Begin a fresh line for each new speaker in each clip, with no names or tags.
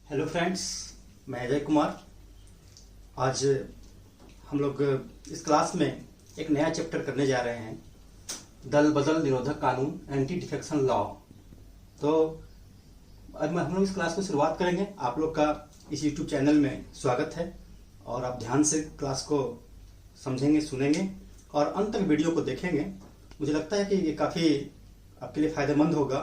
Hello friends, मैं अजय कुमार। आज हम लोग इस क्लास में एक नया चैप्टर करने जा रहे हैं, दल बदल निरोधक कानून, एंटी डिफेक्शन लॉ। तो आज हम लोग इस क्लास को शुरुआत करेंगे। आप लोग का इस यूट्यूब चैनल में स्वागत है और आप ध्यान से क्लास को समझेंगे, सुनेंगे और अंत तक वीडियो को देखेंगे। मुझे लगता है कि ये काफ़ी आपके लिए फ़ायदेमंद होगा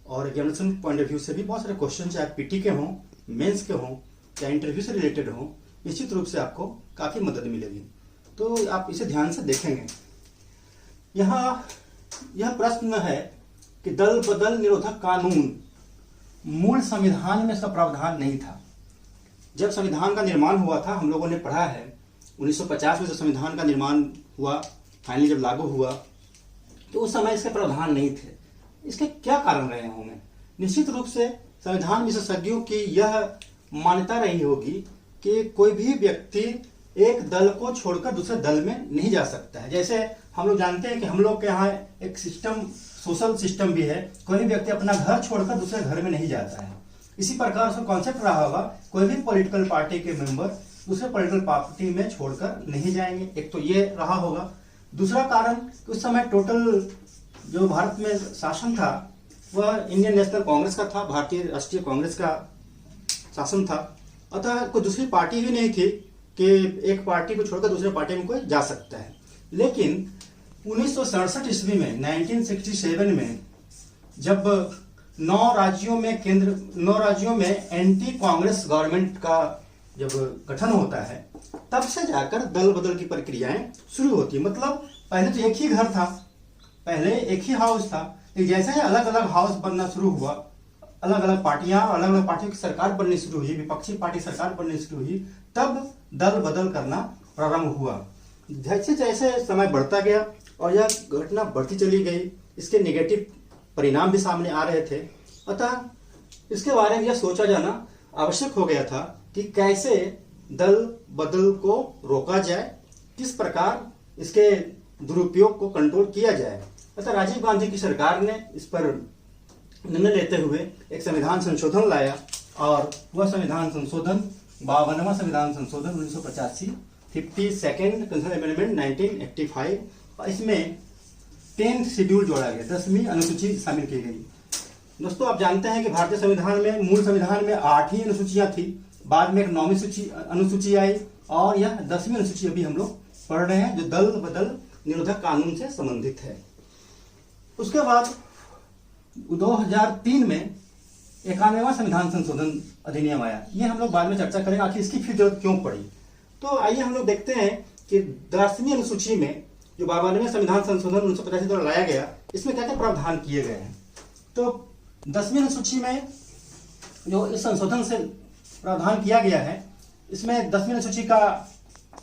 और एग्जामिनेशन पॉइंट ऑफ व्यू से भी बहुत सारे क्वेश्चन, चाहे पीटी के हों, मेंस के हों या इंटरव्यू से रिलेटेड हों, निश्चित रूप से आपको काफ़ी मदद मिलेगी। तो आप इसे ध्यान से देखेंगे। यहाँ यह प्रश्न है कि दल बदल निरोधक कानून मूल संविधान में इसका प्रावधान नहीं था। जब संविधान का निर्माण हुआ था, हम लोगों ने पढ़ा है 1950 में जब संविधान का निर्माण हुआ, फाइनली जब लागू हुआ, तो उस समय इसके प्रावधान नहीं थे। इसके क्या कारण रहे होंगे? निश्चित रूप से संविधान विशेषज्ञों की यह मान्यता रही होगी कि कोई भी व्यक्ति एक दल को छोड़कर दूसरे दल में नहीं जा सकता है। जैसे हम लोग जानते हैं कि हम लोग के यहाँ एक सिस्टम, सोशल सिस्टम भी है, कोई भी व्यक्ति अपना घर छोड़कर दूसरे घर में नहीं जाता है। इसी प्रकार से कॉन्सेप्ट रहा होगा, कोई भी पॉलिटिकल पार्टी के मेंबर दूसरे पॉलिटिकल पार्टी में छोड़कर नहीं जाएंगे। एक तो ये रहा होगा। दूसरा कारण, उस समय टोटल जो भारत में शासन था वह इंडियन नेशनल कांग्रेस का था, भारतीय राष्ट्रीय कांग्रेस का शासन था। अतः कोई दूसरी पार्टी भी नहीं थी कि एक पार्टी को छोड़कर दूसरे पार्टी में कोई जा सकता है। लेकिन 1967 ईस्वी में, 1967 में, जब 9 राज्यों में एंटी कांग्रेस गवर्नमेंट का जब गठन होता है, तब से जाकर दल बदल की प्रक्रियाएं शुरू होती। मतलब पहले तो एक ही घर था, पहले एक ही हाउस था, लेकिन जैसे ही अलग अलग हाउस बनना शुरू हुआ, अलग अलग पार्टियों की सरकार बननी शुरू हुई, विपक्षी पार्टी सरकार बननी शुरू हुई, तब दल बदल करना प्रारंभ हुआ। जैसे जैसे समय बढ़ता गया और यह घटना बढ़ती चली गई, इसके नेगेटिव परिणाम भी सामने आ रहे थे। अतः इसके बारे में यह सोचा जाना आवश्यक हो गया था कि कैसे दल बदल को रोका जाए, किस प्रकार इसके दुरुपयोग को कंट्रोल किया जाए। अतः राजीव गांधी की सरकार ने इस पर निर्णय लेते हुए एक संविधान संशोधन लाया और वह संविधान संशोधन 52वां संविधान संशोधन 1985, 52nd कंस्टिट्यूशन अमेंडमेंट 1985। और इसमें 10th शेड्यूल जोड़ा गया, 10वीं अनुसूची शामिल की गई। दोस्तों, आप जानते हैं कि भारतीय संविधान में, मूल संविधान में 8 ही अनुसूचियां थी, बाद में एक 9वीं अनुसूची आई और यह 10वीं अनुसूची अभी हम लोग पढ़ रहे हैं, जो दल बदल निरोधक कानून से संबंधित है। उसके बाद 2003 में 91वां संविधान संशोधन अधिनियम आया। ये हम लोग बाद में चर्चा करेंगे, आखिर इसकी फिर जरूरत क्यों पड़ी। तो आइए हम लोग देखते हैं कि 10वीं अनुसूची में जो 52वें संविधान संशोधन 1985 द्वारा लाया गया, इसमें क्या क्या प्रावधान किए गए हैं। तो 10वीं अनुसूची में जो इस संशोधन से प्रावधान किया गया है, इसमें 10वीं अनुसूची का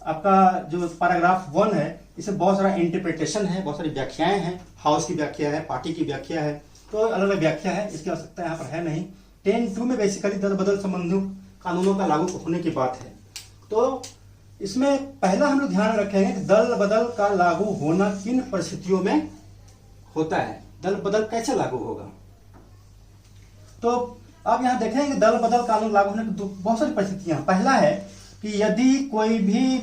आपका जो पैराग्राफ 1 है, इसमें बहुत सारा इंटरप्रिटेशन है, बहुत सारी व्याख्याएं हैं। हाउस की व्याख्या है, पार्टी की व्याख्या है, तो अलग अलग व्याख्या है, इसकी आवश्यकता यहाँ पर है नहीं। 10(2) में बेसिकली दल बदल संबंधी कानूनों का लागू होने की बात है। तो इसमें पहला हम लोग ध्यान रखेंगे कि दल बदल का लागू होना किन परिस्थितियों में होता है, दल बदल कैसे लागू होगा। तो अब यहाँ देखेंगे कि दल बदल कानून लागू होने की बहुत सारी परिस्थितियां। पहला है कि यदि कोई भी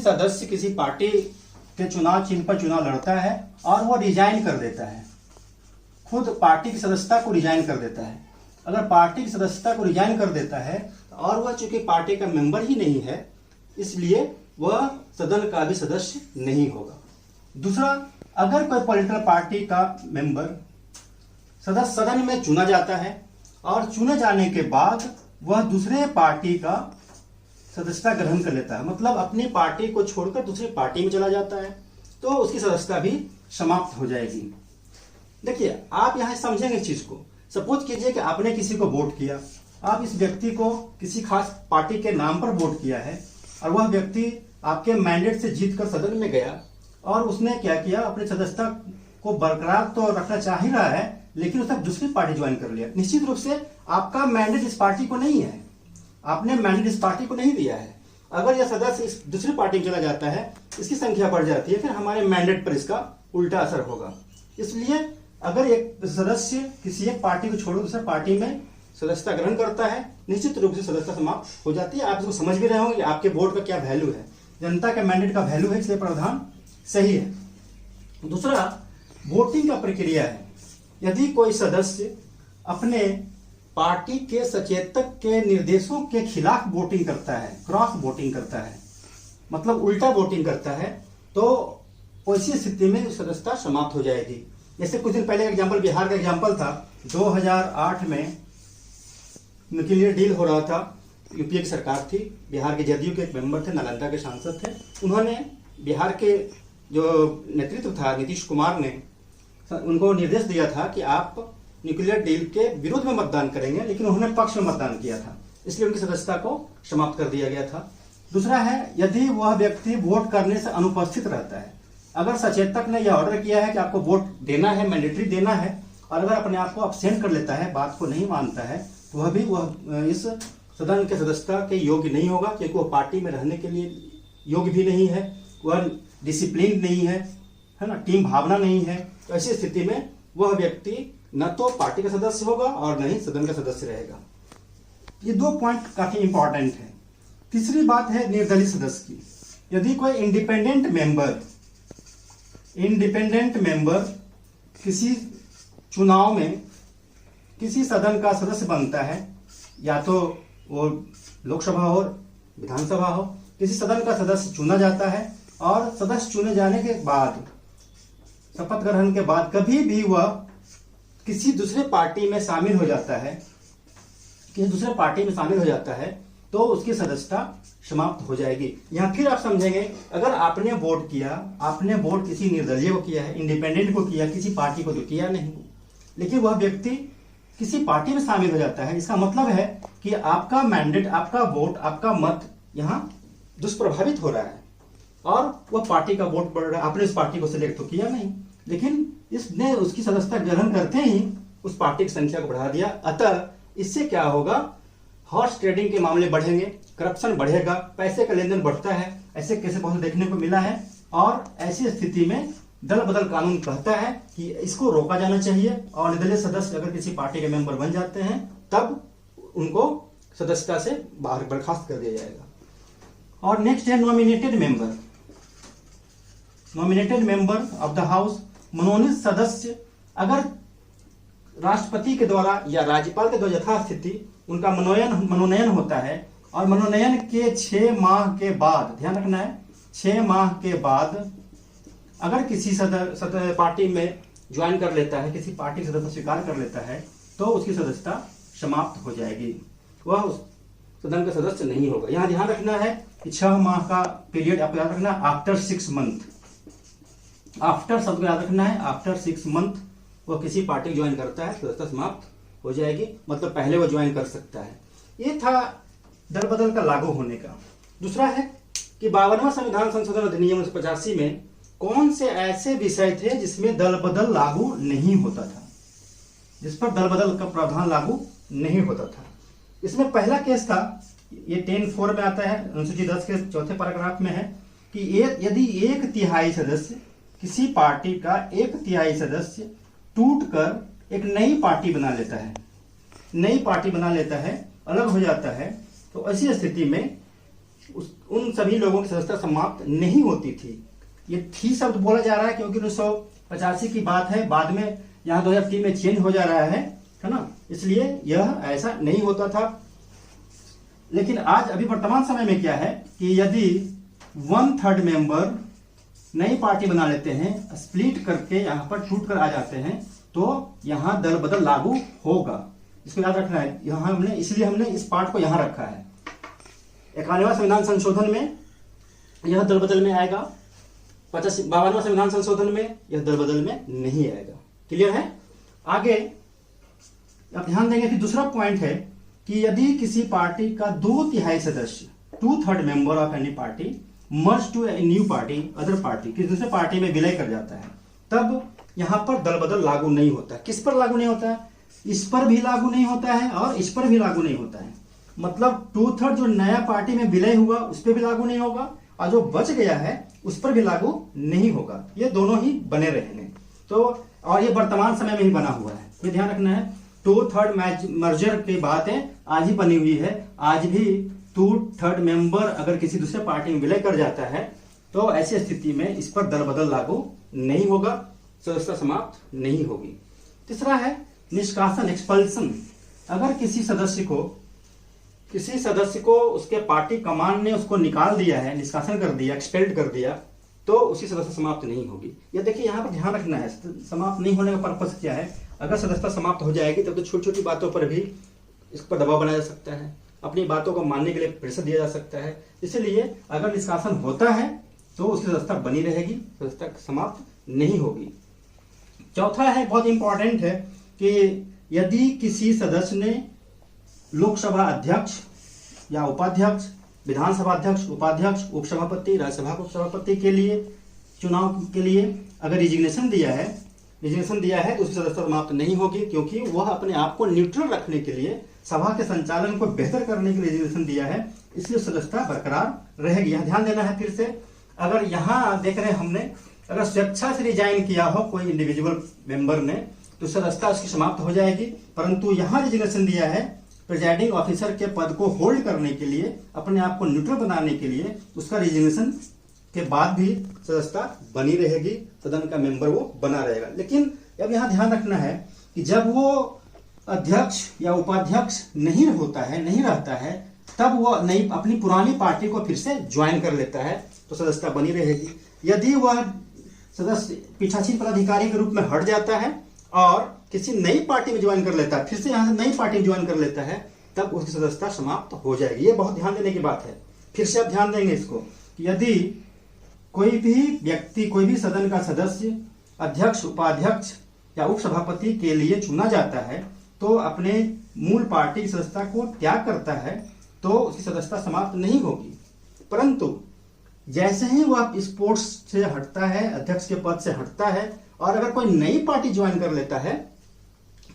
सदस्य किसी पार्टी के चुनाव चिन्ह पर चुनाव लड़ता है और वो रिजाइन कर देता है, खुद पार्टी की सदस्यता को रिजाइन कर देता है। अगर पार्टी की सदस्यता को रिजाइन कर देता है और वह चूंकि पार्टी का मेंबर ही नहीं है, इसलिए वह सदन का भी सदस्य नहीं होगा। दूसरा, अगर कोई पॉलिटिकल पार्टी का मेंबर सदस्य सदन में चुना जाता है और चुने जाने के बाद वह दूसरे पार्टी का सदस्यता ग्रहण कर लेता है, मतलब अपनी पार्टी को छोड़कर दूसरी पार्टी में चला जाता है, तो उसकी सदस्यता भी समाप्त हो जाएगी। देखिए, आप यहां समझेंगे इस चीज को। सपोज कीजिए कि आपने किसी को वोट किया, आप इस व्यक्ति को किसी खास पार्टी के नाम पर वोट किया है और वह व्यक्ति आपके मैंडेट से जीतकर सदन में गया और उसने क्या किया, अपनी सदस्यता को बरकरार तो रखना चाह ही रहा है, लेकिन उसने दूसरी पार्टी ज्वाइन कर लिया। निश्चित रूप से आपका मैंडेट इस पार्टी को नहीं है, आपने मैंडेट इस पार्टी को नहीं दिया है। अगर यह सदस्य इस दूसरी पार्टी में चला जाता है, इसकी संख्या बढ़ जाती है, फिर हमारे मैंडेट पर इसका उल्टा असर होगा। इसलिए अगर एक सदस्य किसी एक पार्टी को छोड़ दूसरे पार्टी में सदस्यता ग्रहण करता है, निश्चित रूप से सदस्यता समाप्त हो जाती है। आप इसको समझ भी रहे होंगे आपके वोट का क्या वैल्यू है, जनता के मैंडेट का वैल्यू है, इसलिए प्रावधान सही है। दूसरा, वोटिंग का प्रक्रिया है। यदि कोई सदस्य अपने पार्टी के सचेतक के निर्देशों के खिलाफ वोटिंग करता है, क्रॉस वोटिंग करता है, मतलब उल्टा वोटिंग करता है, तो ऐसी स्थिति में सदस्यता समाप्त हो जाएगी। जैसे कुछ दिन पहले एग्जाम्पल, बिहार का एग्जाम्पल था। 2008 में न्यूक्लियर डील हो रहा था, यूपीए की सरकार थी, बिहार के जदयू के एक मेंबर थे, नालंदा के सांसद थे। उन्होंने बिहार के जो नेतृत्व था नीतीश कुमार ने उनको निर्देश दिया था कि आप न्यूक्लियर डील के विरोध में मतदान करेंगे, लेकिन उन्होंने पक्ष में मतदान किया था, इसलिए उनकी सदस्यता को समाप्त कर दिया गया था। दूसरा है, यदि वह व्यक्ति वोट करने से अनुपस्थित रहता है, अगर सचेतक ने यह ऑर्डर किया है कि आपको वोट देना है, मैंडेटरी देना है, और अगर अपने आप को अब्सेंट कर लेता है, बात को नहीं मानता है, तो वह इस सदन के सदस्यता के योग्य नहीं होगा, क्योंकि वह पार्टी में रहने के लिए योग्य भी नहीं है, वह डिसिप्लिन नहीं है ना, टीम भावना नहीं है। तो ऐसी स्थिति में वह व्यक्ति न तो पार्टी का सदस्य होगा और न ही सदन का सदस्य रहेगा। ये 2 पॉइंट काफी इंपॉर्टेंट है। तीसरी बात है निर्दलीय सदस्य की। यदि कोई इंडिपेंडेंट मेंबर किसी चुनाव में किसी सदन का सदस्य बनता है, या तो वो लोकसभा हो विधानसभा हो, किसी सदन का सदस्य चुना जाता है, और सदस्य चुने जाने के बाद, शपथ ग्रहण के बाद कभी भी वह किसी दूसरे पार्टी में शामिल हो जाता है, तो उसकी सदस्यता समाप्त हो जाएगी। यहाँ फिर आप समझेंगे, अगर आपने वोट किसी निर्दलीय को किया है, इंडिपेंडेंट को किया, किसी पार्टी को तो किया नहीं, लेकिन वह व्यक्ति किसी पार्टी में शामिल हो जाता है, इसका मतलब है कि आपका मैंडेट, आपका वोट, आपका मत यहाँ दुष्प्रभावित हो रहा है, और वह पार्टी का वोट बढ़ रहा है। आपने उस पार्टी को सिलेक्ट तो किया नहीं, लेकिन इसने उसकी सदस्यता ग्रहण करते ही उस पार्टी की संख्या को बढ़ा दिया। अतः इससे क्या होगा, हॉर्स ट्रेडिंग के मामले बढ़ेंगे, करप्शन बढ़ेगा, पैसे का लेन देन बढ़ता है। ऐसे केस बहुत देखने को मिला है, और ऐसी स्थिति में दल बदल कानून कहता है कि इसको रोका जाना चाहिए, और निर्दलीय सदस्य अगर किसी पार्टी के मेंबर बन जाते हैं, तब उनको सदस्यता से बाहर बर्खास्त कर दिया जाएगा। और नेक्स्ट है nominated member of the house. मनोनीत सदस्य अगर राष्ट्रपति के द्वारा या राज्यपाल के द्वारा यथास्थिति उनका मनोनयन होता है, और मनोनयन के 6 माह के बाद, ध्यान रखना है, 6 माह के बाद अगर किसी पार्टी में ज्वाइन कर लेता है, किसी पार्टी का सदस्य स्वीकार कर लेता है, तो उसकी सदस्यता समाप्त हो जाएगी, वह उस सदन का सदस्य नहीं होगा। यहाँ ध्यान रखना है कि 6 माह का पीरियड आपको याद रखना है, आफ्टर 6 मंथ, आफ्टर शब्द को याद रखना है, आफ्टर 6 मंथ वह किसी पार्टी ज्वाइन करता है, सदस्यता समाप्त हो जाएगी, मतलब पहले वह ज्वाइन कर सकता है। ये था दल बदल का लागू होने का। दूसरा है कि 52वां संविधान संशोधन अधिनियम 1985 में कौन से ऐसे विषय थे जिसमें दल बदल लागू नहीं होता था, जिस पर दल बदल का प्रावधान लागू नहीं होता था। इसमें पहला केस था, ये 10(4) में आता है, अनुसूची 10 के 4थे पैराग्राफ में है, कि यदि 1/3 सदस्य, किसी पार्टी का 1/3 सदस्य टूटकर एक नई पार्टी बना लेता है, अलग हो जाता है, तो ऐसी स्थिति में उन सभी लोगों की सदस्यता समाप्त नहीं होती थी। ये थी शब्द बोला जा रहा है क्योंकि 1985 की बात है, बाद में यहाँ 2003 में चेंज हो जा रहा है ना, इसलिए यह ऐसा नहीं होता था। लेकिन आज अभी वर्तमान समय में क्या है कि यदि 1/3 मेंबर नई पार्टी बना लेते हैं, स्प्लिट करके यहाँ पर टूट कर आ जाते हैं, तो यहाँ दल बदल लागू होगा। इसको याद रखना है, यहाँ हमने इस पार्ट को यहाँ रखा है। 51वां संविधान संशोधन में यह दल बदल में आएगा, 52वां संविधान संशोधन में यह दल बदल में नहीं आएगा। क्लियर है? आगे आप ध्यान देंगे कि दूसरा पॉइंट है कि यदि किसी पार्टी का 2/3 सदस्य, 2/3 member of any party merge to a new party, other party, किसी दूसरे पार्टी में विलय कर जाता है, तब यहां पर दल बदल लागू नहीं होता। किस पर लागू नहीं होता है? इस पर भी लागू नहीं होता है और इस पर भी लागू नहीं होता है। मतलब 2/3 जो नया पार्टी में विलय हुआ उस पर भी लागू नहीं होगा, और जो बच गया है उस पर भी लागू नहीं होगा। ये दोनों ही बने रहेंगे। तो और ये वर्तमान समय में ही बना हुआ है, ये ध्यान रखना है। 2/3 मर्जर की बात है आज ही बनी हुई है। आज भी 2/3 मेंबर अगर किसी दूसरे पार्टी में विलय कर जाता है तो ऐसी स्थिति में इस पर दल बदल लागू नहीं होगा, सदस्यता समाप्त नहीं होगी। तीसरा है निष्कासन, एक्सपल्सन। अगर किसी सदस्य को उसके पार्टी कमान ने उसको निकाल दिया है, निष्कासन कर दिया, एक्सपेल्ड कर दिया, तो उसकी सदस्यता समाप्त नहीं होगी। ये देखिए यहाँ पर ध्यान रखना है, समाप्त नहीं होने का पर्पस क्या है। अगर सदस्यता समाप्त हो जाएगी तब तो छोटी छोटी बातों पर भी इस पर दबाव बनाया जा सकता है, अपनी बातों को मानने के लिए प्रेशर दिया जा सकता है। इसलिए अगर निष्कासन होता है तो उसकी सदस्यता बनी रहेगी, सदस्यता समाप्त नहीं होगी। चौथा है, बहुत इंपॉर्टेंट है, कि यदि किसी सदस्य ने लोकसभा अध्यक्ष या उपाध्यक्ष, विधानसभा अध्यक्ष, उपाध्यक्ष, उपसभापति, राज्यसभा के उपसभापति के लिए चुनाव के लिए अगर रिजिग्नेशन दिया है तो उसकी सदस्यता समाप्त नहीं होगी, क्योंकि वह अपने आप को न्यूट्रल रखने के लिए, सभा के संचालन को बेहतर करने के लिए रिजिग्नेशन दिया है, इसलिए सदस्यता बरकरार रहेगी। यहाँ ध्यान देना है फिर से। अगर यहाँ देख रहे हैं हमने, अगर स्वेच्छा से रिजाइन किया हो कोई इंडिविजुअल मेंबर ने तो सदस्यता उसकी समाप्त हो जाएगी। परंतु यहाँ रिजिग्नेशन दिया है प्रिजाइडिंग ऑफिसर के पद को होल्ड करने के लिए, अपने आप को न्यूट्रल बनाने के लिए, उसका रिजिग्नेशन के बाद भी सदस्यता बनी रहेगी, सदन का मेंबर वो बना रहेगा। लेकिन अब यहाँ ध्यान रखना है कि जब वो अध्यक्ष या उपाध्यक्ष नहीं रहता है, तब वो नई अपनी पुरानी पार्टी को फिर से ज्वाइन कर लेता है तो सदस्यता बनी रहेगी। यदि वह सदस्य पीठासीन पदाधिकारी के रूप में हट जाता है और किसी नई पार्टी में ज्वाइन कर लेता है, फिर से यहाँ से नई पार्टी में ज्वाइन कर लेता है, तब उसकी सदस्यता समाप्त हो जाएगी। ये बहुत ध्यान देने की बात है। फिर से आप ध्यान देंगे इसको कि यदि कोई भी व्यक्ति, कोई भी सदन का सदस्य अध्यक्ष, उपाध्यक्ष या उपसभापति के लिए चुना जाता है तो अपने मूल पार्टी की सदस्यता को त्याग करता है तो उसकी सदस्यता समाप्त नहीं होगी। परंतु जैसे ही वह स्पोर्ट्स से हटता है, अध्यक्ष के पद से हटता है और अगर कोई नई पार्टी ज्वाइन कर लेता है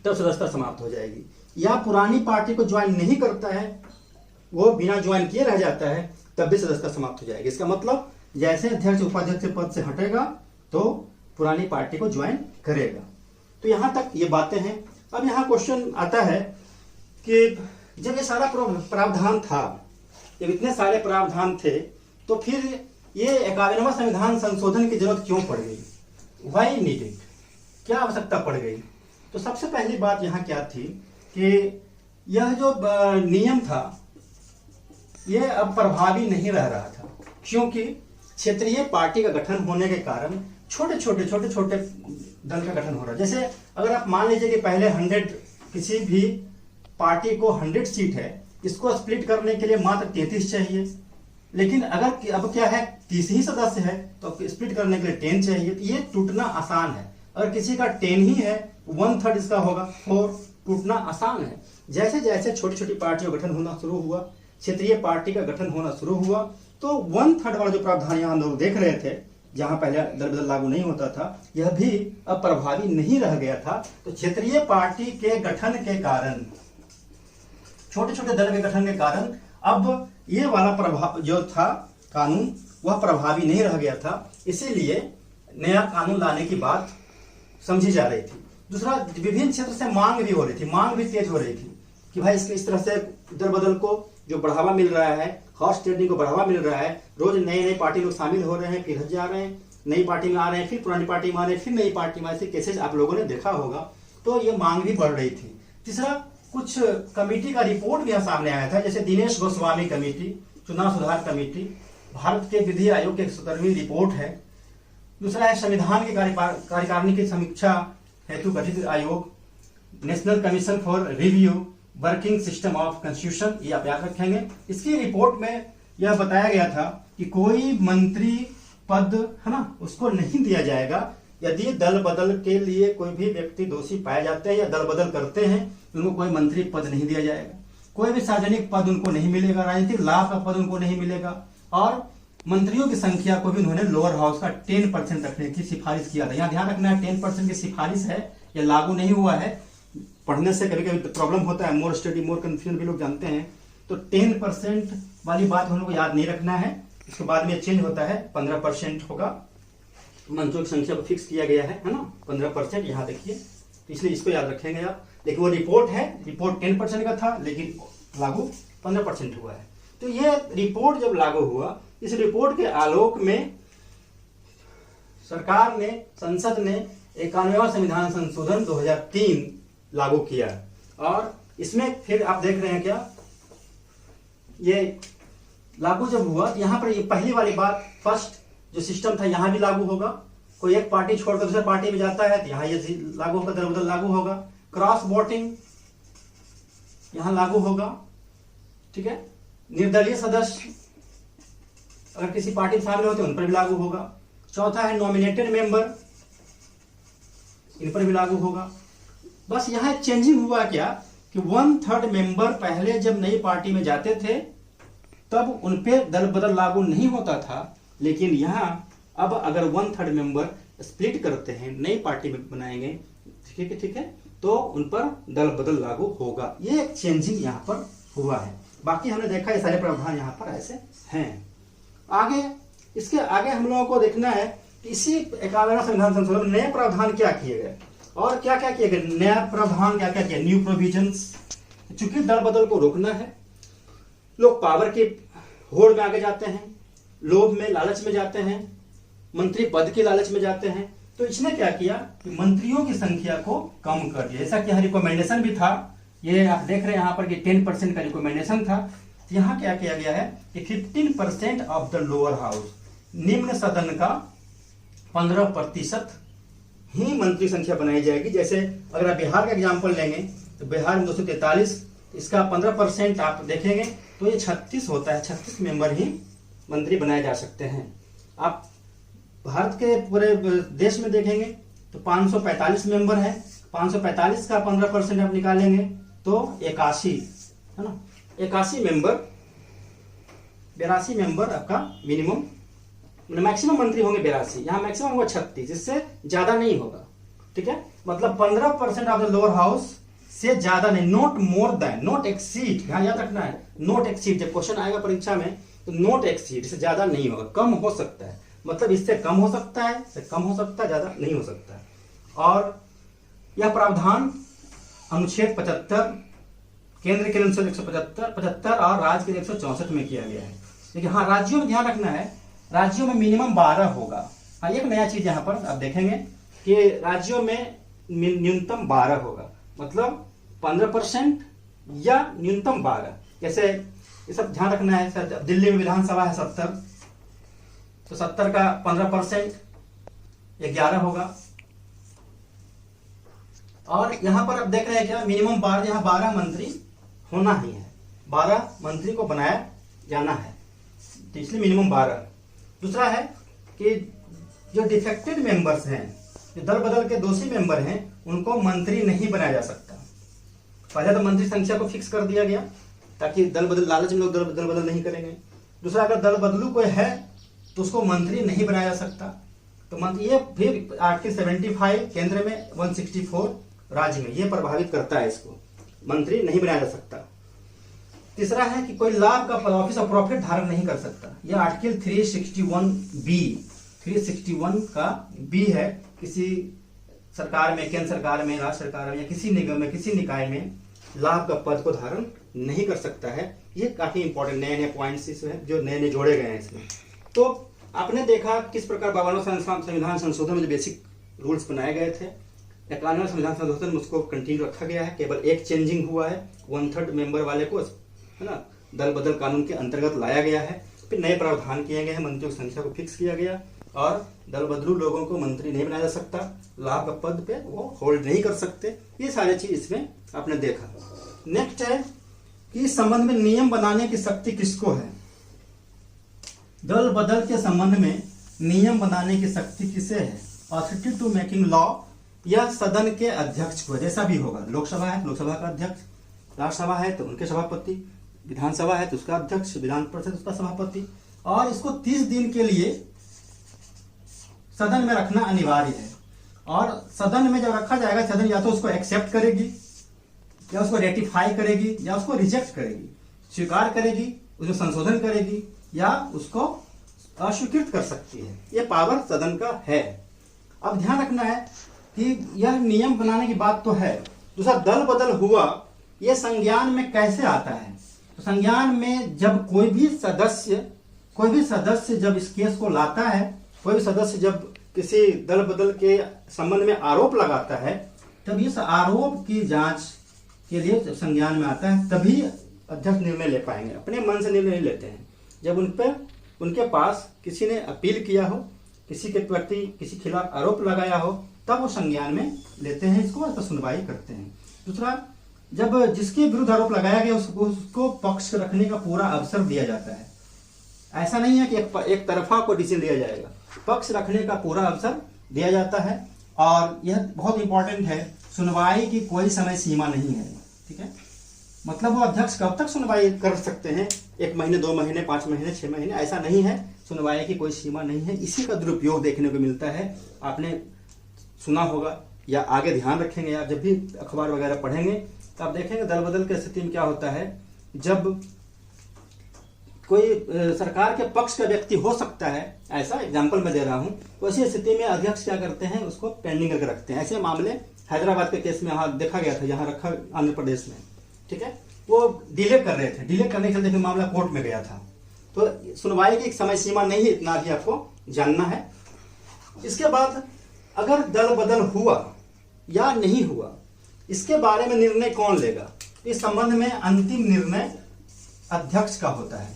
तब सदस्यता समाप्त हो जाएगी। या पुरानी पार्टी को ज्वाइन नहीं करता है, वो बिना ज्वाइन किए रह जाता है, तब भी सदस्यता समाप्त हो जाएगी। इसका मतलब जैसे अध्यक्ष उपाध्यक्ष के पद से हटेगा तो पुरानी पार्टी को ज्वाइन करेगा। तो यहां तक ये बातें हैं। अब यहाँ क्वेश्चन आता है कि जब ये सारा प्रावधान था, जब इतने सारे प्रावधान थे, तो फिर ये 51वां संविधान संशोधन की जरूरत क्यों पड़ गई? Why needed? क्या आवश्यकता पड़ गई? तो सबसे पहली बात यहाँ क्या थी कि यह जो नियम था यह अब प्रभावी नहीं रह रहा था, क्योंकि क्षेत्रीय पार्टी का गठन होने के कारण छोटे छोटे दल का गठन हो रहा है। जैसे अगर आप मान लीजिए कि पहले 100 किसी भी पार्टी को 100 सीट है, इसको स्प्लिट करने के लिए मात्र 33 चाहिए, लेकिन अगर अब क्या है 30 ही सदस्य है तो स्प्लिट करने के लिए 10 चाहिए। तो ये टूटना आसान है। अगर किसी का 10 ही है, 1/3 इसका होगा 4, टूटना आसान है। जैसे जैसे छोटी छोटी पार्टियों का गठन होना शुरू हुआ, क्षेत्रीय पार्टी का गठन होना शुरू हुआ, तो 1/3 वाला जो प्रावधान यहाँ हम लोग देख रहे थे, जहां पहले दल बदल लागू नहीं होता था, यह भी अब प्रभावी नहीं रह गया था। तो क्षेत्रीय पार्टी के गठन के कारण, छोटे छोटे दल के गठन के कारण अब ये वाला प्रभाव जो था कानून, वह प्रभावी नहीं रह गया था। इसीलिए नया कानून लाने की बात समझी जा रही थी। दूसरा, विभिन्न क्षेत्र से मांग भी हो रही थी, मांग भी तेज हो रही थी कि भाई इस तरह से दल बदल को जो बढ़ावा मिल रहा है, हॉर्स ट्रेडिंग को बढ़ावा मिल रहा है, रोज नए नए पार्टी लोग शामिल हो रहे हैं, फिर हट जा रहे हैं, नई पार्टी में आ रहे हैं, फिर पुरानी पार्टी में आ रहे हैं, फिर नई पार्टी में, ऐसे केसेस आप लोगों ने देखा होगा। तो ये मांग भी बढ़ रही थी। तीसरा, कुछ कमेटी का रिपोर्ट भी यहाँ सामने आया था, जैसे दिनेश गोस्वामी कमेटी, चुनाव सुधार कमेटी, भारत के विधि आयोग की 17वीं रिपोर्ट है। दूसरा है संविधान की कार्यकारिणी की समीक्षा हेतु गठित आयोग, national commission for review working system of constitution, ये आप याद रखेंगे। इसकी रिपोर्ट में यह बताया गया था कि कोई मंत्री पद है ना, उसको नहीं दिया जाएगा यदि दल बदल के लिए कोई भी व्यक्ति दोषी पाए जाते हैं या दल बदल करते हैं, उनको कोई मंत्री पद नहीं दिया जाएगा। कोई भी सार्वजनिक पद उनको नहीं मिलेगा, राजनीतिक लाभ का पद उनको नहीं मिलेगा। और मंत्रियों की संख्या को भी उन्होंने लोअर हाउस का 10% रखने की सिफारिश किया था। यहाँ ध्यान रखना है 10% की सिफारिश है, यह लागू नहीं हुआ है। पढ़ने से कभी कभी प्रॉब्लम होता है, मोर स्टडी मोर कंफ्यूजन भी लोग जानते हैं। तो 10% वाली बात हम लोग को याद नहीं रखना है, इसके बाद में चेंज होता है, 15% होगा। मंत्रियों की संख्या को फिक्स किया गया है ना, 15%। यहाँ देखिए, तो इसलिए इसको याद रखेंगे आप। लेकिन वो रिपोर्ट है, रिपोर्ट 10% का था, लेकिन लागू 15% हुआ है। तो ये रिपोर्ट जब लागू हुआ, इस रिपोर्ट के आलोक में सरकार ने, संसद ने 91वां संविधान संशोधन 2003 लागू किया। और इसमें फिर आप देख रहे हैं क्या, ये लागू जब हुआ तो यहाँ पर ये पहली वाली बात, फर्स्ट जो सिस्टम था यहाँ भी लागू होगा। कोई एक पार्टी छोड़कर दूसरे पार्टी में जाता है तो यहाँ ये लागू होगा, दल बदल लागू होगा। क्रॉस वोटिंग यहाँ लागू होगा, ठीक है। निर्दलीय सदस्य अगर किसी पार्टी में शामिल होते हैं उन पर भी लागू होगा। चौथा है नॉमिनेटेड मेंबर, इन पर भी लागू होगा। बस यहाँ चेंजिंग हुआ क्या कि 1/3 मेंबर पहले जब नई पार्टी में जाते थे तब उन पे दल बदल लागू नहीं होता था, लेकिन यहाँ अब अगर 1/3 मेंबर स्प्लिट करते हैं, नई पार्टी में बनाएंगे, ठीक है, तो उन पर दल बदल लागू होगा। ये एक चेंजिंग यहाँ पर हुआ है। बाकी हमने देखा ये सारे प्रावधान यहाँ पर ऐसे हैं। आगे, इसके आगे हम लोगों को देखना है कि इसी 91वां संविधान संशोधन में नए प्रावधान क्या किए गए और क्या क्या किए गए। नया प्रावधान क्या क्या किया, न्यू प्रोविजंस। चूंकि दल बदल को रोकना है, लोग पावर के होड़ में आगे जाते हैं, लोभ में, लालच में जाते हैं, मंत्री पद के लालच में जाते हैं, तो इसने क्या किया कि मंत्रियों की संख्या को कम कर दिया। जैसा कि यहाँ रिकमेंडेशन भी था, ये आप देख रहे हैं यहाँ पर कि 10% का रिकमेंडेशन था। तो यहाँ क्या किया गया है कि 15% ऑफ द लोअर हाउस, निम्न सदन का 15% ही मंत्री संख्या बनाई जाएगी। जैसे अगर आप बिहार का एग्जाम्पल लेंगे तो बिहार में 243, इसका 15% आप देखेंगे तो ये 36 होता है। 36 मेंबर ही मंत्री बनाए जा सकते हैं। आप भारत के पूरे देश में देखेंगे तो 545 मेंबर है। 545 का 15% आप निकालेंगे तो 81 है ना, 81 मेंबर, 82 मेंबर आपका मिनिमम, मैक्सिमम मंत्री होंगे 82, यहाँ मैक्सिमम होगा 36, इससे ज्यादा नहीं होगा, ठीक है। मतलब 15% ऑफ द लोअर हाउस से ज्यादा नहीं, not more than, not exceed, यहाँ याद रखना है, नॉट एक्सीड। जब क्वेश्चन आएगा परीक्षा में तो नॉट एक्सीड, इससे ज्यादा नहीं होगा, कम हो सकता है, मतलब इससे कम हो सकता है, इससे कम हो सकता है, ज्यादा नहीं हो सकता है। और यह प्रावधान अनुच्छेद 75 केंद्र के अनुच्छेद 175 और राज्य के 164 में किया गया है। लेकिन हाँ, राज्यों में ध्यान रखना है, राज्यों में मिनिमम 12 होगा। हाँ, एक नया चीज यहाँ पर आप देखेंगे कि राज्यों में न्यूनतम 12 होगा, मतलब 15% या न्यूनतम 12। जैसे ये सब ध्यान रखना है। दिल्ली में विधानसभा है 70, तो 70 का 15% 11 होगा। और यहां पर आप देख रहे हैं क्या, मिनिमम 12, यहाँ 12 मंत्री होना ही है, 12 मंत्री को बनाया जाना है, तो इसलिए मिनिमम 12। दूसरा है कि जो डिफेक्टेड मेंबर्स हैं, जो दल बदल के दोषी मेंबर हैं, उनको मंत्री नहीं बनाया जा सकता। पहले तो मंत्री संख्या को फिक्स कर दिया गया ताकि दल बदल, लालच में लोग दल बदल नहीं करेंगे। दूसरा, अगर दल बदलू कोई है तो उसको मंत्री नहीं बनाया जा सकता। तो मंत्री, ये फिर आर्टिकल 75 केंद्र में, 164 राज्य में, ये प्रभावित करता है, इसको मंत्री नहीं बनाया जा सकता। तीसरा है कि कोई लाभ का ऑफिस और प्रॉफिट धारण नहीं कर सकता। यह आर्टिकल 361 का बी है। किसी सरकार में, केंद्र सरकार में, राज्य सरकार में या किसी निगम में, किसी निकाय में लाभ का पद को धारण नहीं कर सकता है। ये काफी इंपॉर्टेंट नए नए पॉइंट्स इसमें जो नए नए जोड़े गए हैं इसमें। तो आपने देखा किस प्रकार 52वां संविधान संशोधन में जो बेसिक रूल्स बनाए गए थे, 91वां संविधान संशोधन में उसको कंटिन्यू रखा गया है। केवल एक चेंजिंग हुआ है, 1/3 मेंबर वाले को, है ना, दल बदल कानून के अंतर्गत लाया गया है। फिर नए प्रावधान किए गए हैं, मंत्रियों की संख्या को फिक्स किया गया और दल बदलू लोगों को मंत्री नहीं बनाया जा सकता, लाभ का पद पे वो होल्ड नहीं कर सकते। ये सारी चीज इसमें आपने देखा। नेक्स्ट है कि इस संबंध में नियम बनाने की शक्ति किसको है। दल बदल के संबंध में नियम बनाने की शक्ति किसे है। ऑथोरिटी टू मेकिंग लॉ यह सदन के अध्यक्ष को, जैसा भी होगा, लोकसभा है तो लोकसभा का अध्यक्ष, राज्यसभा है तो उनके सभापति, विधानसभा है तो उसका अध्यक्ष, विधान परिषद उसका सभापति। और इसको 30 दिन के लिए सदन में रखना अनिवार्य है। और सदन में जब रखा जाएगा, सदन या तो उसको एक्सेप्ट करेगी या उसको रेटिफाई करेगी या उसको रिजेक्ट करेगी, स्वीकार करेगी, उसमें संशोधन करेगी या उसको अस्वीकृत कर सकती है। ये पावर सदन का है। अब ध्यान रखना है कि यह नियम बनाने की बात तो है। दूसरा, दल बदल हुआ ये संज्ञान में कैसे आता है? तो संज्ञान में जब कोई भी सदस्य जब इस केस को लाता है, कोई भी सदस्य जब किसी दल बदल के संबंध में आरोप लगाता है, तब इस आरोप की जांच के लिए संज्ञान में आता है, तभी अध्यक्ष निर्णय ले पाएंगे। अपने मन से निर्णय नहीं लेते हैं। जब उनके पास किसी ने अपील किया हो, किसी के प्रति किसी खिलाफ आरोप लगाया हो, तब वो संज्ञान में लेते हैं, इसको इस पर सुनवाई करते हैं। दूसरा, जब जिसके विरुद्ध आरोप लगाया गया उसको पक्ष रखने का पूरा अवसर दिया जाता है। ऐसा नहीं है कि एक तरफा को डिसीजन लिया जाएगा, पक्ष रखने का पूरा अवसर दिया जाता है। और यह बहुत इंपॉर्टेंट है, सुनवाई की कोई समय सीमा नहीं है। ठीक है, मतलब वो अध्यक्ष कब तक सुनवाई कर सकते हैं, 1 महीने, 2 महीने, 5 महीने, 6 महीने, ऐसा नहीं है। सुनवाई की कोई सीमा नहीं है। इसी का दुरुपयोग देखने को मिलता है। आपने सुना होगा या आगे ध्यान रखेंगे आप, जब भी अखबार वगैरह पढ़ेंगे तो आप देखेंगे दल बदल की स्थिति में क्या होता है। जब कोई सरकार के पक्ष का व्यक्ति हो सकता है, ऐसा एग्जाम्पल मैं दे रहा हूं, तो ऐसी स्थिति में अध्यक्ष क्या करते हैं, उसको पेंडिंग करके रखते हैं। ऐसे मामले हैदराबाद के केस में यहाँ देखा गया था, यहाँ रखा आंध्र प्रदेश में। ठीक है, वो डिले कर रहे थे, डिले करने के चलते फिर मामला कोर्ट में गया था। तो सुनवाई की समय सीमा नहीं है, इतना भी आपको जानना है। इसके बाद अगर दल बदल हुआ या नहीं हुआ, इसके बारे में निर्णय कौन लेगा? इस संबंध में अंतिम निर्णय अध्यक्ष का होता है।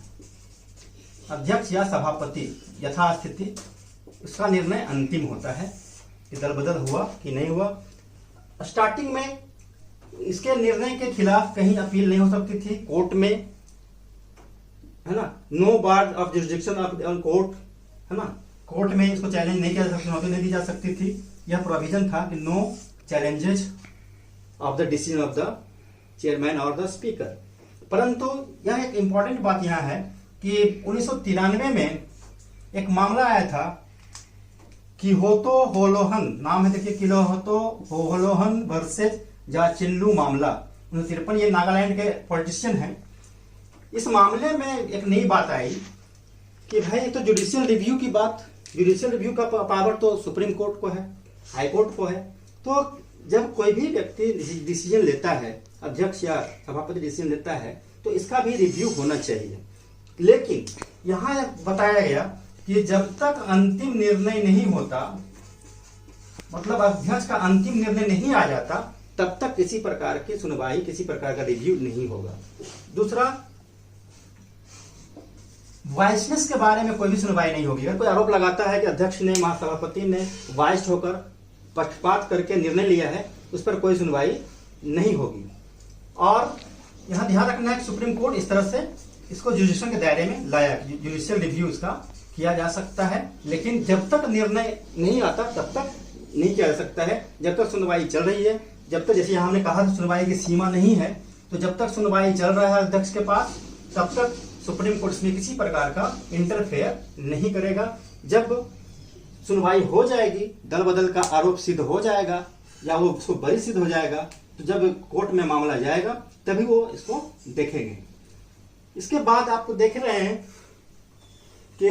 अध्यक्ष या सभापति यथास्थिति उसका निर्णय अंतिम होता है कि दल बदल हुआ कि नहीं हुआ। स्टार्टिंग में इसके निर्णय के खिलाफ कहीं अपील नहीं हो सकती थी कोर्ट में, है ना। No bar of jurisdiction of court, है ना। कोर्ट में इसको चैलेंज नहीं किया जा सकता, नौकरी नहीं दी जा सकती थी। यह प्रोविजन था कि no challenges of the decision of the chairman और द स्पीकर। परंतु यह एक इंपॉर्टेंट बात यहां है कि 1993 में एक मामला आया था किहोतो होलोहन, नाम है देखिए, किहोतो होलोहन वर्सेज जाचिल्लू मामला 1953। ये नागालैंड के पॉलिटिशियन हैं। इस मामले में एक नई बात आई कि भाई तो जुडिशियल रिव्यू की बात, जुडिशियल रिव्यू का पावर तो सुप्रीम कोर्ट को है, हाई कोर्ट को है। तो जब कोई भी व्यक्ति डिसीजन लेता है, अध्यक्ष या सभापति डिसीजन लेता है, तो इसका भी रिव्यू होना चाहिए। लेकिन यहां बताया गया कि जब तक अंतिम निर्णय नहीं होता, मतलब अध्यक्ष का अंतिम निर्णय नहीं आ जाता, तब तक किसी प्रकार की सुनवाई, किसी प्रकार का रिव्यू नहीं होगा। दूसरा, वाइसनेस के बारे में कोई भी सुनवाई नहीं होगी। अगर कोई आरोप लगाता है कि अध्यक्ष ने, महासभापति ने वाइस्ड होकर पक्षपात करके निर्णय लिया है, उस पर कोई सुनवाई नहीं होगी। और यहां ध्यान रखना है कि सुप्रीम कोर्ट इस तरह से इसको जुडिशियल के दायरे में लाया, जुडिशियल रिव्यू इसका किया जा सकता है। लेकिन जब तक निर्णय नहीं आता तब तक नहीं किया जा सकता है। जब तक सुनवाई चल रही है, जब तक, जैसे हमने कहा था सुनवाई की सीमा नहीं है, तो जब तक सुनवाई चल रहा है अध्यक्ष के पास, तब तक सुप्रीम कोर्ट इसमें किसी प्रकार का इंटरफेयर नहीं करेगा। जब सुनवाई हो जाएगी, दल बदल का आरोप सिद्ध हो जाएगा या वो उसको बरी सिद्ध हो जाएगा, तो जब कोर्ट में मामला जाएगा तभी वो इसको देखेंगे। इसके बाद आप देख रहे हैं कि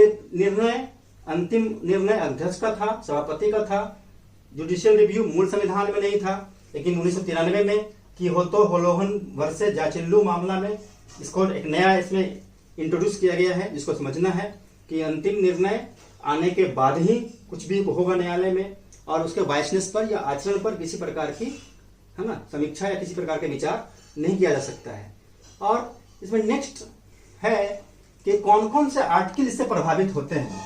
अंतिम निर्णय अध्यक्ष का था, सभापति का था। जुडिशियल रिव्यू मूल संविधान में नहीं था, लेकिन 1993 में किहोतो होलोहन वर्सेज जाचिल्लू मामला में इसको एक नया इसमें इंट्रोड्यूस किया गया है, जिसको समझना है कि अंतिम निर्णय आने के बाद ही कुछ भी होगा न्यायालय में, और उसके वाइसनेस पर या आचरण पर किसी प्रकार की, है ना, समीक्षा या किसी प्रकार के विचार नहीं किया जा सकता है। और इसमें नेक्स्ट है कि कौन कौन से आर्टिकल इससे प्रभावित होते हैं।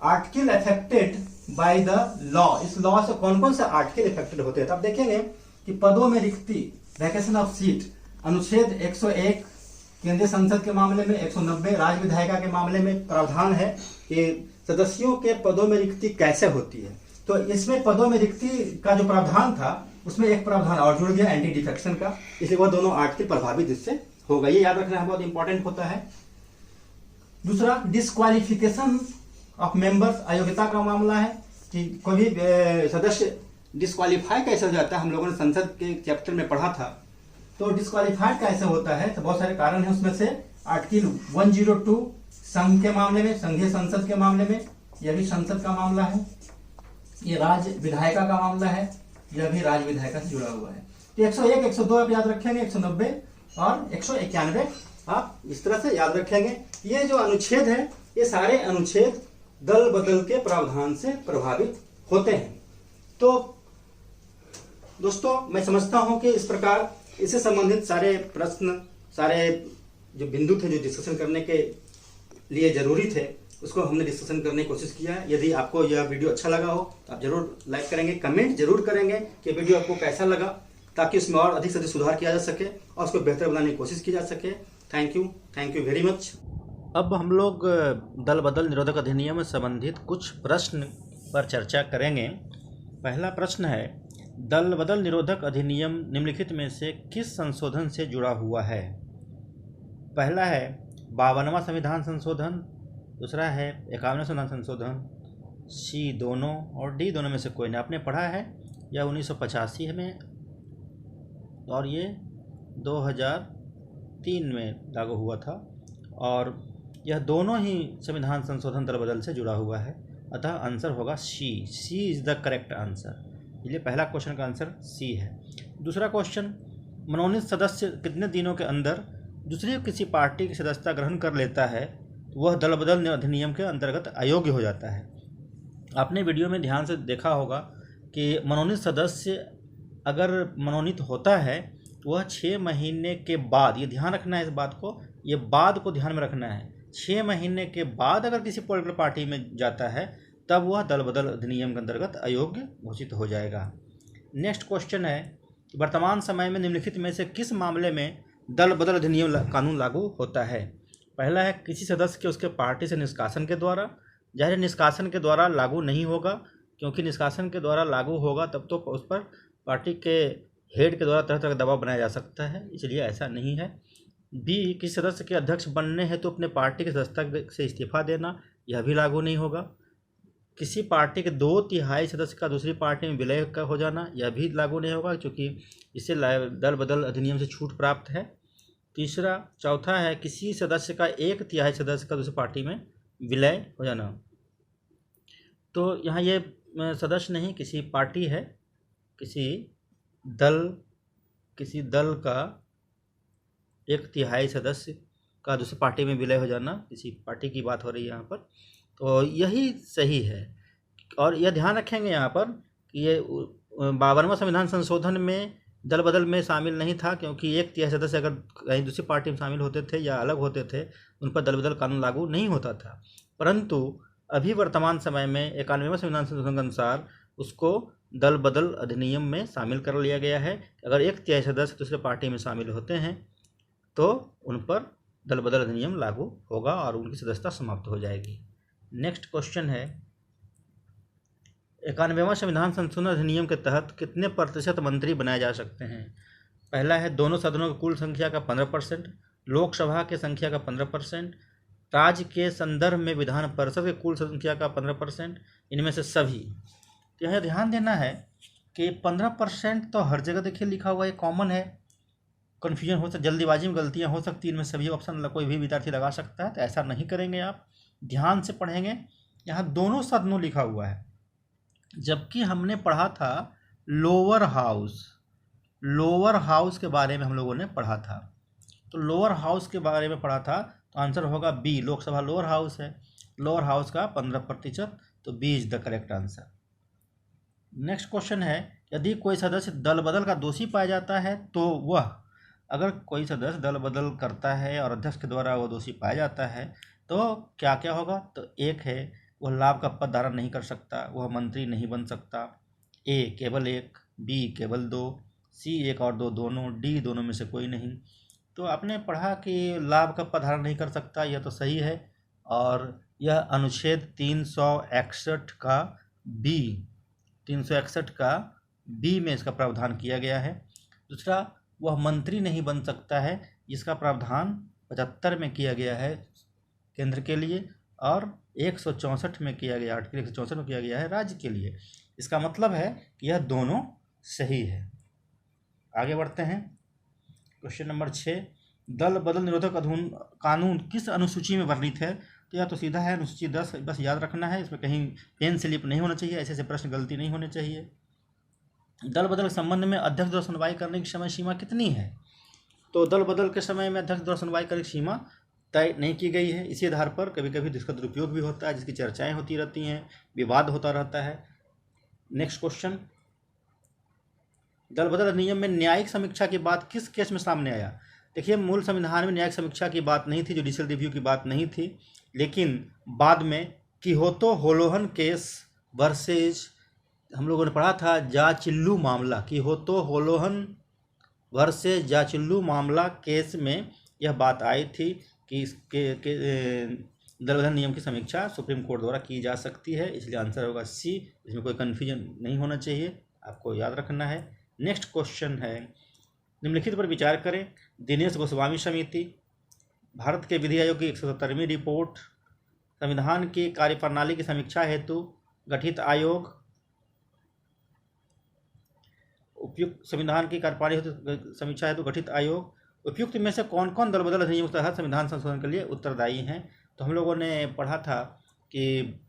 Article affected by the law, इस लॉ से कौन कौन से आर्टिकल इफेक्टेड होते हैं। तो आप देखेंगे कि पदों में रिक्ति, वैकेशन ऑफ सीट, अनुच्छेद 101 केंद्रीय संसद के मामले में, 190 राज्य विधायिका के मामले में प्रावधान है कि सदस्यों के पदों में रिक्ति कैसे होती है। तो इसमें पदों में रिक्ति का जो प्रावधान था, उसमें एक प्रावधान और जुड़ गया एंटी डिफेक्शन का, इसलिए वह दोनों आर्टिकल प्रभावित इससे होगा। ये याद रखना है, बहुत इंपॉर्टेंट होता है। दूसरा, डिस्क्वालिफिकेशन ऑफ मेंबर्स, अयोग्यता का मामला है कि कोई भी सदस्य डिस्क्वालीफाई कैसे हो जाता है। हम लोगों ने संसद के चैप्टर में पढ़ा था। तो डिस्क्वालीफाइड कैसे होता है, तो बहुत सारे कारण हैं। उसमें से आर्टिकल 102 संघ के मामले में, संघीय संसद के मामले में यह भी संसद का मामला है। ये राज्य विधायिका का मामला है, यह भी राज्य विधायिका से जुड़ा हुआ है। तो 101, 102 आप याद रखेंगे, 190 और 191 आप इस तरह से याद रखेंगे। ये जो अनुच्छेद है, ये सारे अनुच्छेद दल बदल के प्रावधान से प्रभावित होते हैं। तो दोस्तों, मैं समझता हूं कि इस प्रकार इससे संबंधित सारे प्रश्न, सारे जो बिंदु थे जो डिस्कशन करने के लिए जरूरी थे, उसको हमने डिस्कशन करने की कोशिश किया है। यदि आपको यह वीडियो अच्छा लगा हो तो आप जरूर लाइक करेंगे, कमेंट जरूर करेंगे कि वीडियो आपको कैसा लगा, ताकि उसमें और अधिक से अधिक सुधार किया जा सके और उसको बेहतर बनाने की कोशिश की जा सके। Thank you very much. अब हम लोग दल बदल निरोधक अधिनियम से संबंधित कुछ प्रश्न पर चर्चा करेंगे। पहला प्रश्न है, दल बदल निरोधक अधिनियम निम्नलिखित में से किस संशोधन से जुड़ा हुआ है? पहला है 52वां संविधान संशोधन, दूसरा है 51वां संविधान संशोधन, सी दोनों और डी दोनों में से कोई नहीं। आपने पढ़ा है यह 1985 में और ये 2003 में लागू हुआ था, और यह दोनों ही संविधान संशोधन दल बदल से जुड़ा हुआ है। अतः आंसर होगा सी इज द करेक्ट आंसर। इसलिए पहला क्वेश्चन का आंसर सी है। दूसरा क्वेश्चन, मनोनीत सदस्य कितने दिनों के अंदर दूसरी किसी पार्टी की सदस्यता ग्रहण कर लेता है तो वह दल बदल अधिनियम के अंतर्गत अयोग्य हो जाता है? आपने वीडियो में ध्यान से देखा होगा कि मनोनीत सदस्य अगर मनोनीत होता है तो वह 6 महीने के बाद, ये ध्यान रखना है इस बात को, ये बाद को ध्यान में रखना है, 6 महीने के बाद अगर किसी पॉलिटिकल पार्टी में जाता है तब वह दल बदल अधिनियम के अंतर्गत अयोग्य घोषित हो जाएगा। नेक्स्ट क्वेश्चन है, वर्तमान समय में निम्नलिखित में से किस मामले में दल बदल अधिनियम कानून लागू होता है? पहला है किसी सदस्य के उसके पार्टी से निष्कासन के द्वारा। जाहिर निष्कासन के द्वारा लागू नहीं होगा, क्योंकि निष्कासन के द्वारा लागू होगा तब तो उस पर पार्टी के हेड के द्वारा तरह तरह का दबाव बनाया जा सकता है, इसलिए ऐसा नहीं है। बी, किसी सदस्य के अध्यक्ष बनने हेतु अपने पार्टी की सदस्यता से इस्तीफा देना, यह भी लागू नहीं होगा। किसी पार्टी के 2/3 सदस्य का दूसरी पार्टी में विलय का हो जाना, यह भी लागू नहीं होगा, क्योंकि इससे दल बदल अधिनियम से छूट प्राप्त है। चौथा है किसी सदस्य का 1/3 सदस्य का दूसरी पार्टी में विलय हो जाना। तो यहाँ ये सदस्य नहीं, किसी पार्टी है, किसी दल का 1/3 सदस्य का दूसरी पार्टी में विलय हो जाना, किसी पार्टी की बात हो रही है यहाँ पर, तो यही सही है। और यह ध्यान रखेंगे यहाँ पर कि ये 52वां संविधान संशोधन में दल बदल में शामिल नहीं था, क्योंकि 1/3 सदस्य अगर कहीं दूसरी पार्टी में शामिल होते थे या अलग होते थे उन पर दल बदल कानून लागू नहीं होता था। परंतु अभी वर्तमान समय में 91वें संविधान संशोधन के अनुसार उसको दल बदल अधिनियम में शामिल कर लिया गया है। अगर 1/3 सदस्य दूसरे पार्टी में शामिल होते हैं तो उन पर दल बदल अधिनियम लागू होगा और उनकी सदस्यता समाप्त हो जाएगी। नेक्स्ट क्वेश्चन है, 91वां संविधान संशोधन अधिनियम के तहत कितने प्रतिशत मंत्री बनाए जा सकते हैं? पहला है दोनों सदनों की कुल संख्या का 15%, लोकसभा की संख्या का 15%, राज्य के संदर्भ में विधान परिषद की कुल संख्या का 15%, इनमें से सभी। तो यहाँ ध्यान देना है कि 15% तो हर जगह देखिए लिखा हुआ है, कॉमन है, कन्फ्यूजन हो सकता, जल्दीबाजी में गलतियाँ हो सकती है, इनमें सभी ऑप्शन कोई भी विद्यार्थी लगा सकता है। तो ऐसा नहीं करेंगे, आप ध्यान से पढ़ेंगे। यहाँ दोनों सदनों लिखा हुआ है, जबकि हमने पढ़ा था लोअर हाउस के बारे में हम लोगों ने पढ़ा था। तो लोअर हाउस के बारे में पढ़ा था तो आंसर होगा बी, लोकसभा लोअर हाउस है, लोअर हाउस का 15%, तो B is the correct answer. Next question है, यदि कोई सदस्य दल बदल का दोषी पाया जाता है तो वह, अगर कोई सदस्य दल बदल करता है और अध्यक्ष के द्वारा वो दोषी पाया जाता है तो क्या क्या होगा? तो एक है वह लाभ का पद धारण नहीं कर सकता, वह मंत्री नहीं बन सकता, ए केवल 1, बी केवल 2, सी 1 और 2 दोनों, डी दोनों में से कोई नहीं। तो आपने पढ़ा कि लाभ का पद धारण नहीं कर सकता, यह तो सही है, और यह अनुच्छेद 361 का बी में इसका प्रावधान किया गया है। दूसरा, वह मंत्री नहीं बन सकता है, जिसका प्रावधान 75 में किया गया है केंद्र के लिए, और 164 में किया गया, आर्टिकल 164 में किया गया है राज्य के लिए। इसका मतलब है कि यह दोनों सही है। आगे बढ़ते हैं, क्वेश्चन नंबर 6, दल बदल निरोधक कानून किस अनुसूची में वर्णित है? तो या तो सीधा है अनुसूची 10, बस याद रखना है, इसमें कहीं पेन स्लिप नहीं होना चाहिए, ऐसे प्रश्न गलती नहीं होने चाहिए। दल बदल के संबंध में अध्यक्ष द्वारा सुनवाई करने की समय सीमा कितनी है? तो दल बदल के समय में अध्यक्ष द्वारा सुनवाई करने की सीमा तय नहीं की गई है। इसी आधार पर कभी कभी इसका दुरुपयोग भी होता है, जिसकी चर्चाएं होती रहती हैं, विवाद होता रहता है। नेक्स्ट क्वेश्चन, दल बदल अधिनियम में न्यायिक समीक्षा की बात किस केस में सामने आया? देखिए, मूल संविधान में न्यायिक समीक्षा की बात नहीं थी, जुडिशियल रिव्यू की बात नहीं थी, लेकिन बाद में किहोतो होलोहन केस वर्सेज, हम लोगों ने पढ़ा था जाचिल्लू मामला, किहोतो होलोहन वर्सेज जाचिल्लू मामला केस में यह बात आई थी कि इसके दल बदल नियम की समीक्षा सुप्रीम कोर्ट द्वारा की जा सकती है। इसलिए आंसर होगा सी, इसमें कोई कन्फ्यूजन नहीं होना चाहिए, आपको याद रखना है। नेक्स्ट क्वेश्चन है, निम्नलिखित पर विचार करें। दिनेश गोस्वामी समिति, भारत के विधि आयोग की 170वीं रिपोर्ट, संविधान की कार्यप्रणाली की समीक्षा हेतु गठित आयोग, उपयुक्त संविधान की कार्यप्रणाली समीक्षा हेतु गठित आयोग, उपयुक्त में से कौन कौन दल बदल अधिनियम के तहत संविधान संशोधन के लिए उत्तरदायी हैं? तो हम लोगों ने पढ़ा था कि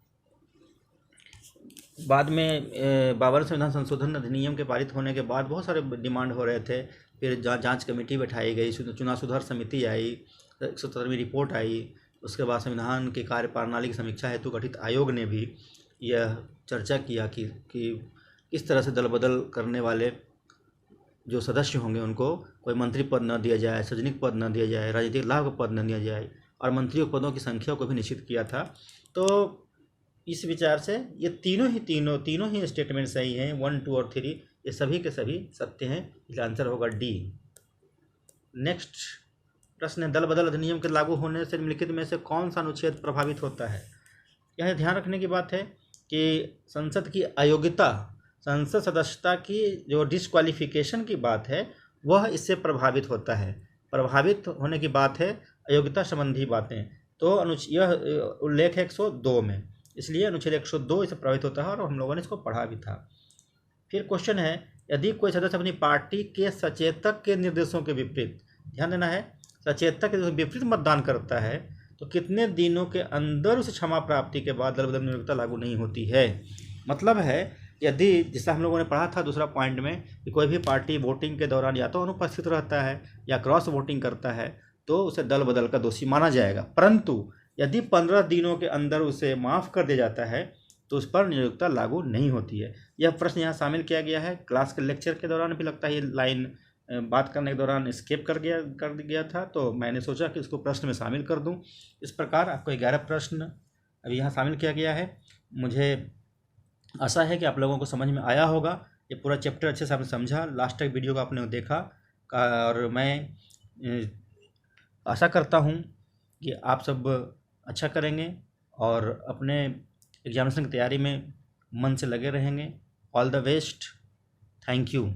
बाद में 52 संविधान संशोधन अधिनियम के पारित होने के बाद बहुत सारे डिमांड हो रहे थे। फिर जांच कमेटी बैठाई गई, चुनाव सुधार समिति आई, 170वीं रिपोर्ट आई, उसके बाद संविधान की कार्यप्रणाली की समीक्षा हेतु गठित आयोग ने भी यह चर्चा किया कि किस तरह से दल बदल करने वाले जो सदस्य होंगे उनको कोई मंत्री पद न दिया जाए, सैनिक पद न दिया जाए, राजनीतिक लाभ का पद न दिया जाए, और मंत्रियों पदों की संख्या को भी निश्चित किया था। तो इस विचार से ये तीनों ही स्टेटमेंट सही हैं, 1, 2 और 3, ये सभी के सभी सत्य हैं, इसलिए आंसर होगा डी। नेक्स्ट प्रश्न है, दल बदल अधिनियम के लागू होने से निम्नलिखित में से कौन सा अनुच्छेद प्रभावित होता है? यह ध्यान रखने की बात है कि संसद की अयोग्यता, संसद सदस्यता की जो डिस्क्वालिफिकेशन की बात है वह इससे प्रभावित होता है। प्रभावित होने की बात है अयोग्यता संबंधी बातें, तो यह उल्लेख है 102 में, इसलिए अनुच्छेद 102 इससे प्रभावित होता है और हम लोगों ने इसको पढ़ा भी था। फिर क्वेश्चन है, यदि कोई सदस्य अपनी पार्टी के सचेतक के निर्देशों के विपरीत, ध्यान देना है, सचेतक के विपरीत मतदान करता है तो कितने दिनों के अंदर उसे क्षमा प्राप्ति के बाद दल बदल नियोक्ता लागू नहीं होती है? मतलब है, यदि जैसा हम लोगों ने पढ़ा था दूसरा पॉइंट में कि कोई भी पार्टी वोटिंग के दौरान या तो अनुपस्थित रहता है या क्रॉस वोटिंग करता है तो उसे दल बदल का दोषी माना जाएगा, परंतु यदि 15 दिनों के अंदर उसे माफ़ कर दिया जाता है तो उस पर नियोक्ता लागू नहीं होती है। यह प्रश्न यहाँ शामिल किया गया है, क्लास के लेक्चर के दौरान भी लगता है ये लाइन बात करने के दौरान स्किप कर गया था, तो मैंने सोचा कि इसको प्रश्न में शामिल कर दूं। इस प्रकार आपको 11 प्रश्न अभी यहाँ शामिल किया गया है। मुझे आशा है कि आप लोगों को समझ में आया होगा, ये पूरा चैप्टर अच्छे से आपने समझा, लास्ट तक वीडियो को आपने देखा, और मैं आशा करता हूँ कि आप सब अच्छा करेंगे और अपने एग्जामिनेशन की तैयारी में मन से लगे रहेंगे। All the best, thank you.